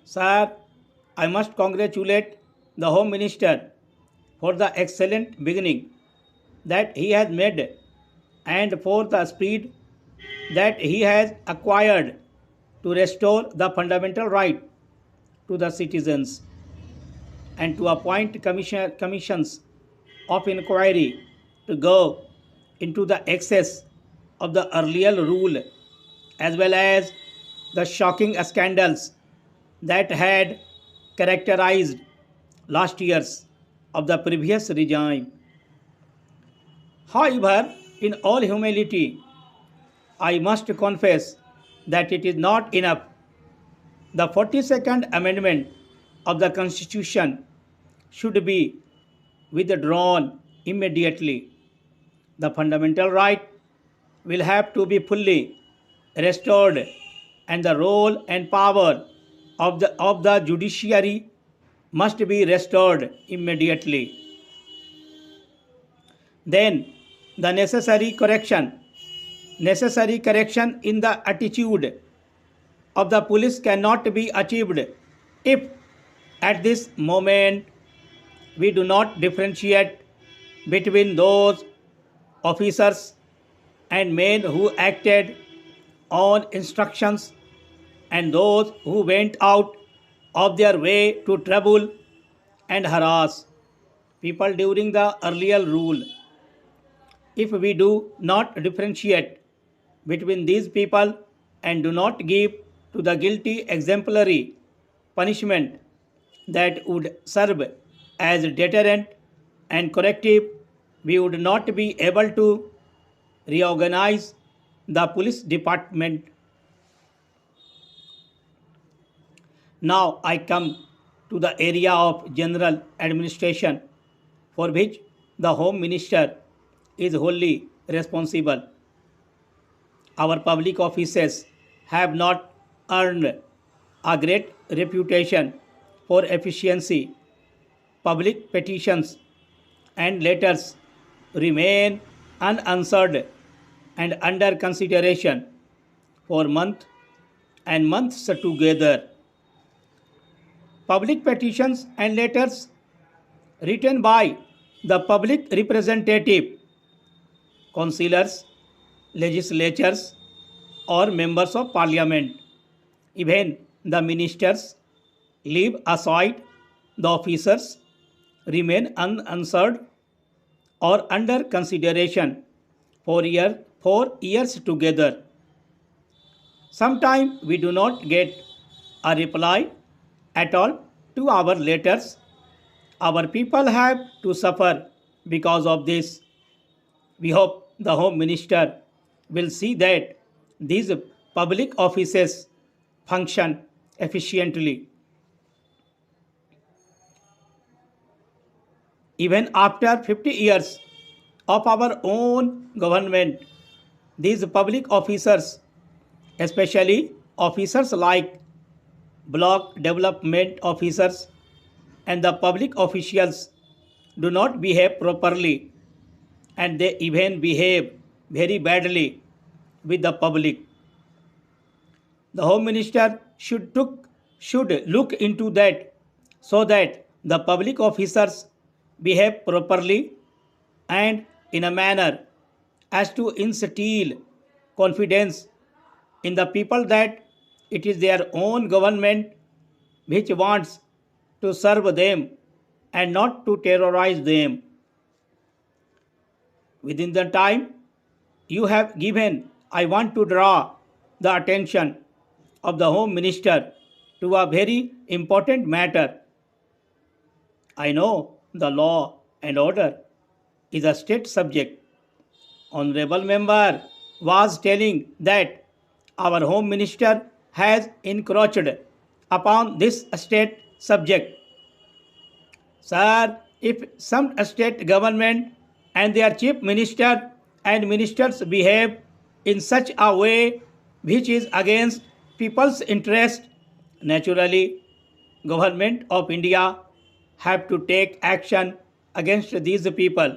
Sir, I must congratulate the Home Minister for the excellent beginning that he has made and for the speed that he has acquired to restore the fundamental right to the citizens and to appoint commissions of inquiry to go into the excess of the earlier rule as well as the shocking scandals that had characterized last years of the previous regime. However, in all humility, I must confess that it is not enough. The 42nd Amendment of the Constitution should be withdrawn immediately. The fundamental right will have to be fully restored, and the role and power of the judiciary must be restored immediately. Then the necessary correction in the attitude of the police cannot be achieved if at this moment we do not differentiate between those officers and men who acted on instructions and those who went out of their way to trouble and harass people during the earlier rule. If we do not differentiate between these people and do not give to the guilty exemplary punishment that would serve as deterrent and corrective, we would not be able to reorganize the police department. Now I come to the area of general administration for which the Home Minister is wholly responsible. Our public offices have not earned a great reputation for efficiency. Public petitions and letters remain unanswered and under consideration for months and months together. Public petitions and letters written by the public representative, councillors, legislatures, or members of parliament. Even the ministers, leave aside the officers, remain unanswered or under consideration for years together. Sometimes we do not get a reply at all to our letters. Our people have to suffer because of this. We hope the Home Minister will see that these public offices function efficiently. Even after 50 years of our own government, these public officers, especially officers like block development officers and the public officials, do not behave properly and they even behave very badly with the public. The Home Minister should look into that so that the public officers behave properly and in a manner as to instill confidence in the people that it is their own government which wants to serve them and not to terrorize them. Within the time you have given, I want to draw the attention of the Home Minister to a very important matter. I know the law and order is a state subject. Honorable member was telling that our Home Minister has encroached upon this state subject. Sir, if some state government and their chief minister and ministers behave in such a way which is against people's interest, naturally, government of India have to take action against these people.